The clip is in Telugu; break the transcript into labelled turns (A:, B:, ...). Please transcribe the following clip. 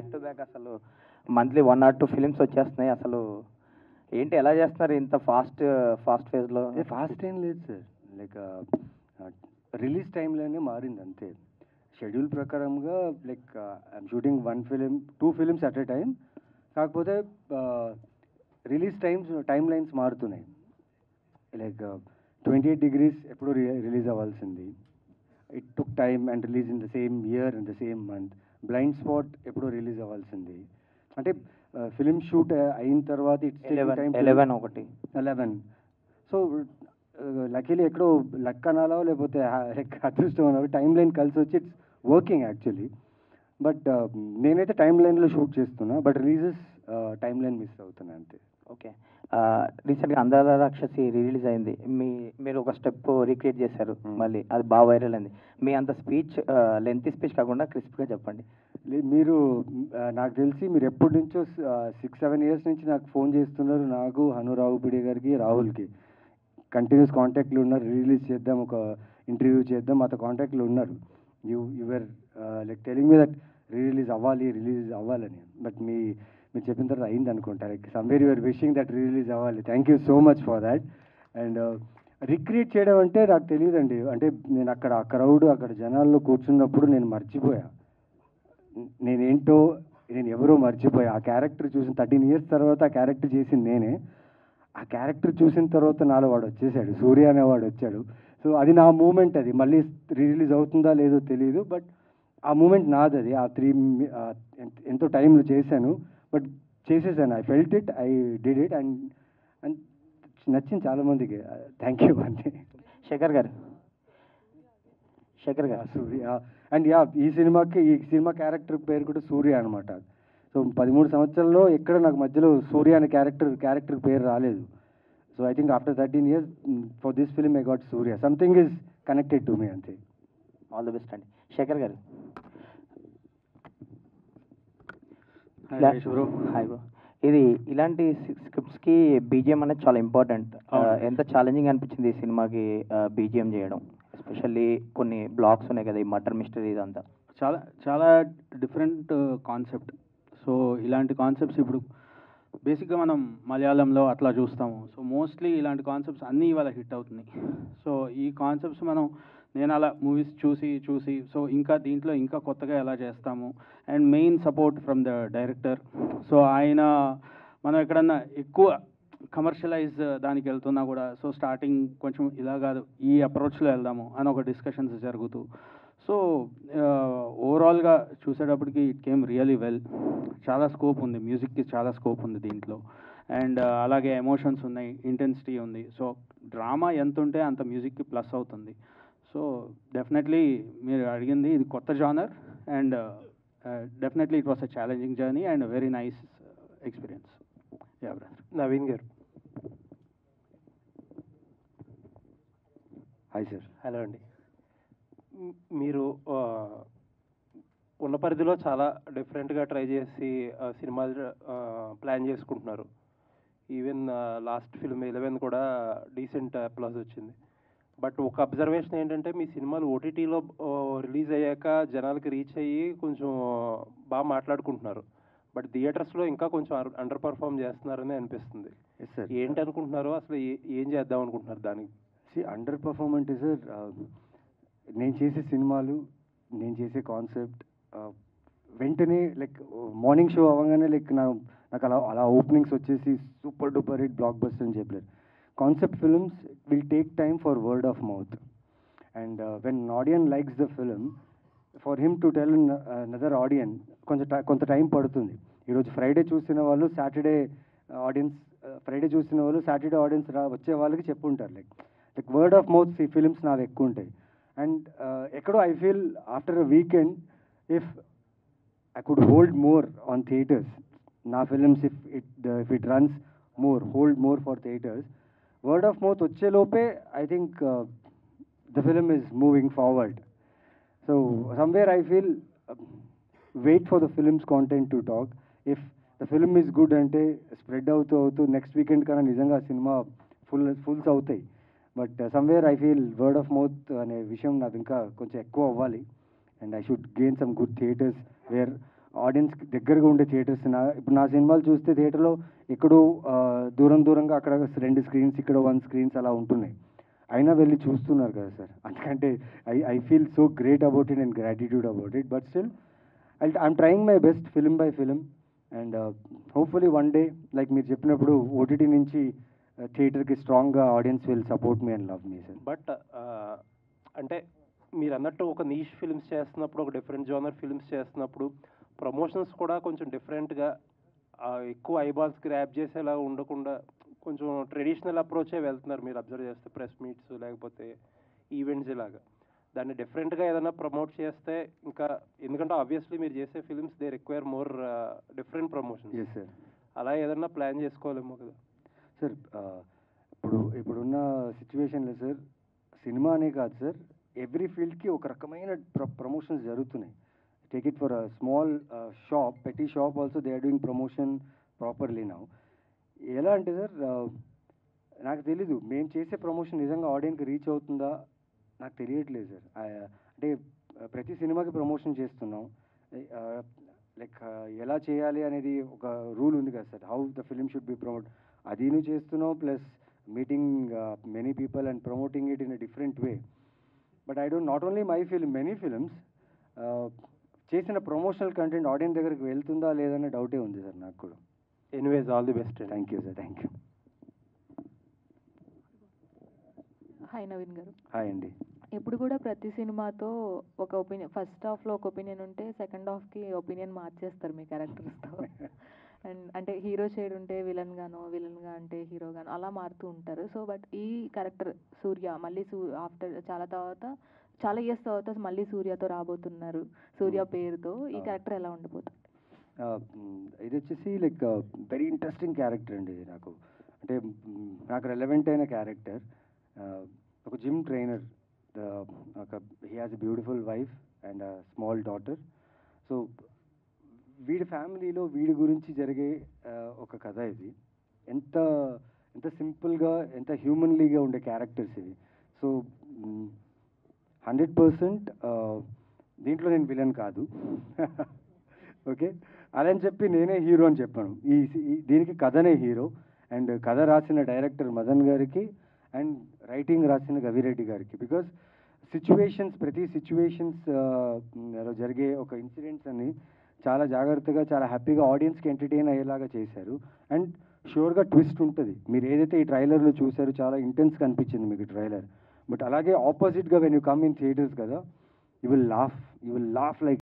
A: బ్యాక్ టు బ్యాక్ అసలు మంత్లీ 1 or 2 ఫిలిమ్స్ వచ్చేస్తున్నాయి. అసలు ఏంటి ఎలా చేస్తున్నారు ఇంత ఫాస్ట్ ఫేజ్లో?
B: ఫాస్ట్ ఏం లేదు సార్, లైక్ రిలీజ్ టైంలోనే మారింది అంతే. షెడ్యూల్ ప్రకారంగా like I'm shooting 2 films at a time. కాకపోతే రిలీజ్ టైమ్ లైన్స్ మారుతున్నాయి. లైక్ 28 Degrees ఎప్పుడో రిలీజ్ అవ్వాల్సింది, it took time and release in the same year in the same month. Blind spot ఎప్పుడో రిలీజ్ అవ్వాల్సింది. అంటే ఫిలిం షూట్ అయిన తర్వాత ఇట్స్ 11. సో లక్కీలీ ఎక్కడో లక్ అనాలో లేకపోతే అదృష్టం అనాలో టైం లైన్ కలిసి వచ్చి ఇట్స్ వర్కింగ్ యాక్చువల్లీ. బట్ నేనైతే టైం లైన్లో షూట్ చేస్తున్నా, but releases time line miss అవుతున్నా అంతే.
A: ఓకే, రీసెంట్గా అందాల రాక్షసి రిలీజ్ అయింది, మీరు ఒక స్టెప్ రీక్రియేట్ చేశారు, మళ్ళీ అది బాగా వైరల్ అయింది. మీ అంత స్పీచ్ లెంతీ స్పీచ్ కాకుండా క్రిస్ప్గా చెప్పండి.
B: మీరు నాకు తెలిసి మీరు ఎప్పటి నుంచో 6-7 years నుంచి నాకు ఫోన్ చేస్తున్నారు, నాకు రావుపిడి గారికి రాహుల్కి కంటిన్యూస్ కాంటాక్ట్లు ఉన్నారు. రిలీజ్ చేద్దాం, ఒక ఇంటర్వ్యూ చేద్దాం, మాతో కాంటాక్ట్లు ఉన్నారు. You're like telling me that release అవ్వాలని. బట్ మీరు చెప్పిన తర్వాత అయింది అనుకుంటా. Like somewhere you're wishing that release అవ్వాలి. Thank you so much for that. And recreate చేయడం అంటే నాకు తెలియదండి. అంటే నేను అక్కడ ఆ క్రౌడ్ అక్కడ జనాల్లో కూర్చున్నప్పుడు నేను మర్చిపోయా, నేనేంటో నేను ఎవరో మర్చిపోయా. ఆ క్యారెక్టర్ చూసిన 13 years తర్వాత ఆ క్యారెక్టర్ చేసింది నేనే. ఆ క్యారెక్టర్ చూసిన తర్వాత నాలో వాడు వచ్చేసాడు, సూర్య అనేవాడు వచ్చాడు. సో అది నా మూమెంట్. అది మళ్ళీ రిలీజ్ అవుతుందా లేదో తెలియదు, బట్ ఆ మూమెంట్ నాది. అది ఆ 3 ఎంతో టైంలో చేశాను, బట్ చేసేసాను. I felt it, I did it. And నచ్చింది చాలామందికి. థ్యాంక్ యూ అంతే.
A: శేఖర్ గారు
B: సూర్య. అండ్ ఈ సినిమా క్యారెక్టర్ పేరు కూడా సూర్య అనమాట. సో 13 సంవత్సరాల్లో ఎక్కడ నాకు మధ్యలో సూర్య అనే క్యారెక్టర్ పేరు రాలేదు. So I think after 13 years for this film I got Surya. Something is connected to me అంతే.
A: ఆల్ ది బెస్ట్ అండి. శేఖర్ గారు. Hi bro. ఇది ఇలాంటి స్క్రిప్ట్స్కి బీజిఎం అనేది చాలా ఇంపార్టెంట్. ఎంత ఛాలెంజింగ్ అనిపించింది ఈ సినిమాకి బీజిఎం చేయడం? ఎస్పెషల్లీ కొన్ని బ్లాక్స్ ఉన్నాయి కదా, ఈ మర్డర్ మిస్టరీ ఇదంతా
C: చాలా చాలా డిఫరెంట్ కాన్సెప్ట్. సో ఇలాంటి కాన్సెప్ట్స్ ఇప్పుడు బేసిక్గా మనం మలయాళంలో అట్లా చూస్తాము. సో మోస్ట్లీ ఇలాంటి కాన్సెప్ట్స్ అన్నీ ఇవాళ హిట్ అవుతున్నాయి. సో ఈ కాన్సెప్ట్స్ నేను అలా మూవీస్ చూసి సో ఇంకా దీంట్లో ఇంకా కొత్తగా ఎలా చేస్తాము. And main support from the director. So ఆయన మనం ఎక్కడన్నా ఎక్కువ కమర్షియలైజ్ దానికి వెళ్తున్నా కూడా సో స్టార్టింగ్ కొంచెం ఇలా కాదు, ఈ అప్రోచ్లో వెళ్దాము అని ఒక డిస్కషన్స్ జరుగుతూ సో ఓవరాల్గా చూసేటప్పటికి ఇట్ కేమ్ రియలీ వెల్. చాలా స్కోప్ ఉంది, మ్యూజిక్కి చాలా స్కోప్ ఉంది దీంట్లో. అండ్ అలాగే ఎమోషన్స్ ఉన్నాయి, ఇంటెన్సిటీ ఉంది. సో డ్రామా ఎంత ఉంటే అంత మ్యూజిక్కి ప్లస్ అవుతుంది. సో డెఫినెట్లీ మీరు అడిగింది ఇది కొత్త genre. And definitely it was a challenging journey and very nice experience.
D: Naveen garu.
B: Hi sir.
D: Hello అండి. మీరు ఉన్న పరిధిలో చాలా డిఫరెంట్గా ట్రై చేసి సినిమాలు ప్లాన్ చేసుకుంటున్నారు. ఈవెన్ లాస్ట్ ఫిల్మ్ 11 కూడా డీసెంట్ అప్లాజ్ వచ్చింది. బట్ ఒక అబ్జర్వేషన్ ఏంటంటే మీ సినిమాలు ఓటీటీలో రిలీజ్ అయ్యాక జనాలకి రీచ్ అయ్యి కొంచెం బాగా మాట్లాడుకుంటున్నారు. బట్ థియేటర్స్లో ఇంకా కొంచెం అండర్ పర్ఫామ్ చేస్తున్నారని అనిపిస్తుంది. ఏంటి అనుకుంటున్నారు, అసలు ఏం చేద్దాం అనుకుంటున్నారు దానికి?
B: అండర్ పర్ఫార్మెంట్ సార్, నేను చేసే సినిమాలు, నేను చేసే కాన్సెప్ట్ వెంటనే లైక్ మార్నింగ్ షో అవ్వగానే లైక్ నాకు అలా ఓపెనింగ్స్ వచ్చేసి super duper hit blockbuster అని చెప్పలేదు. Concept films will take time for word of mouth. And when audience likes the film, for him to tell another audience కొంత టైం పడుతుంది. ఈరోజు ఫ్రైడే చూసిన వాళ్ళు సాటర్డే ఆడియన్స్ వచ్చే వాళ్ళకి చెప్పుంటారు. Like word of mouth films నావి ఎక్కువ ఉంటాయి. అండ్ ఎక్కడో I feel after a weekend if I could hold more on theatres, నా films if it runs hold more for theatres, word of mouth వచ్చేలోపే I think the film is moving forward. So somewhere I feel wait for the films content to talk. If the film is good అంటే స్ప్రెడ్ అవుతూ నెక్స్ట్ వీకెండ్ కన్నా నిజంగా సినిమా ఫుల్స్ అవుతాయి. But somewhere I feel word of mouth అనే విషయం నాకు ఇంకా కొంచెం ఎక్కువ అవ్వాలి. And I should gain some good theatres where ఆడియన్స్కి దగ్గరగా ఉండే థియేటర్స్ ఇప్పుడు నా సినిమాలు చూస్తే థియేటర్లో ఎక్కడో దూరంగా అక్కడ 2 స్క్రీన్స్ ఇక్కడ 1 స్క్రీన్స్ అలా ఉంటున్నాయి. అయినా వెళ్ళి చూస్తున్నారు కదా సార్. అందుకంటే I feel so great about it and gratitude about it. But still I'm trying my best film by film and hopefully one day like మీరు చెప్పినప్పుడు ఓటీటీ నుంచి థియేటర్కి స్ట్రాంగ్గా audience will support me and love me sir.
D: But అంటే మీరు అన్నట్టు ఒక నీష్ ఫిల్మ్స్ చేస్తున్నప్పుడు, ఒక డిఫరెంట్ జోనర్ ఫిల్మ్స్ చేస్తున్నప్పుడు ప్రమోషన్స్ కూడా కొంచెం డిఫరెంట్గా ఎక్కువ ఐబాల్స్ గ్రాప్ చేసేలా ఉండకుండా కొంచెం ట్రెడిషనల్ అప్రోచే వెళ్తున్నారు మీరు అబ్జర్వ్ చేస్తే. ప్రెస్ మీట్స్ లేకపోతే ఈవెంట్స్ ఇలాగా దాన్ని డిఫరెంట్గా ఏదైనా ప్రమోట్ చేస్తే ఇంకా, ఎందుకంటే ఆబ్వియస్లీ మీరు చేసే films they require more different promotion.
B: Yes sir.
D: అలా ఏదన్నా ప్లాన్ చేసుకోవాలేమో కదా
B: సార్. ఇప్పుడున్న సిచ్యువేషన్లో సార్ సినిమా అనే కాదు సార్, ఎవ్రీ ఫీల్డ్కి ఒక రకమైన ప్రమోషన్స్ జరుగుతున్నాయి. Take it for a small shop, petty shop also they are doing promotion properly now. ఎలా అంటే సార్ నాకు తెలీదు మేము చేసే ప్రమోషన్ నిజంగా ఆడియన్కి రీచ్ అవుతుందా నాకు తెలియట్లేదు సార్. అంటే ప్రతి సినిమాకి ప్రమోషన్ చేస్తున్నాం, లైక్ ఎలా చేయాలి అనేది ఒక రూల్ ఉంది కదా sir, how the film should be promote. అదీను చేస్తున్నాం plus meeting many people and promoting it in a different way. But I don't not only my film, many films చేసిన ప్రమోషనల్ కంటెంట్ ఆడియన్స్ దగ్గరికి వెళ్తుందా లేదనే డౌటే ఉంది సార్ నాకు కూడా.
D: Anyways all the best.
B: Thank you sir. Thank you.
E: Hi Naveen garu.
B: Hi అండి.
E: ఎప్పుడు కూడా ప్రతి సినిమాతో ఒక ఒపీనియన్, ఫస్ట్ హాఫ్లో ఒక ఒపీనియన్ ఉంటే సెకండ్ హాఫ్కి ఒపీనియన్ మార్చేస్తారు మీ క్యారెక్టర్స్తో. అండ్ అంటే హీరో షేడ్ ఉంటే విలన్గా అంటే హీరోగాను అలా మారుతూ ఉంటారు. సో బట్ ఈ క్యారెక్టర్ సూర్య మళ్ళీ ఆఫ్టర్ చాలా ఇయర్స్ తర్వాత మళ్ళీ సూర్యతో రాబోతున్నారు, సూర్య పేరుతో. ఈ క్యారెక్టర్ ఎలా ఉండబోతుంది?
B: ఇది వచ్చేసి లైక్ వెరీ ఇంట్రెస్టింగ్ క్యారెక్టర్ అండి ఇది నాకు. అంటే నాకు రెలవెంట్ అయిన క్యారెక్టర్. ఒక gym trainer, he has a beautiful wife and small daughter. So వీడి ఫ్యామిలీలో వీడి గురించి జరిగే ఒక కథ ఇది. ఎంత సింపుల్గా ఎంత హ్యూమన్లీగా ఉండే క్యారెక్టర్స్ ఇవి. సో 100% దీంట్లో నేను విలన్ కాదు. ఓకే, అలా అని చెప్పి నేనే హీరో అని చెప్పాను. దీనికి కథనే హీరో. అండ్ కథ రాసిన డైరెక్టర్ మదన్ గారికి అండ్ రైటింగ్ రాసిన గవిరెడ్డి గారికి. బికాజ్ ప్రతి సిచ్యువేషన్స్ జరిగే ఒక ఇన్సిడెంట్స్ అని చాలా జాగ్రత్తగా చాలా హ్యాపీగా ఆడియన్స్కి ఎంటర్టైన్ అయ్యేలాగా చేశారు. అండ్ షూర్గా ట్విస్ట్ ఉంటుంది. మీరు ఏదైతే ఈ ట్రైలర్లో చూసారో చాలా ఇంటెన్స్గా అనిపించింది మీకు ట్రైలర్. బట్ అలాగే ఆపోజిట్గా when you come in theatres కదా, యూ విల్ లాఫ్ లైక్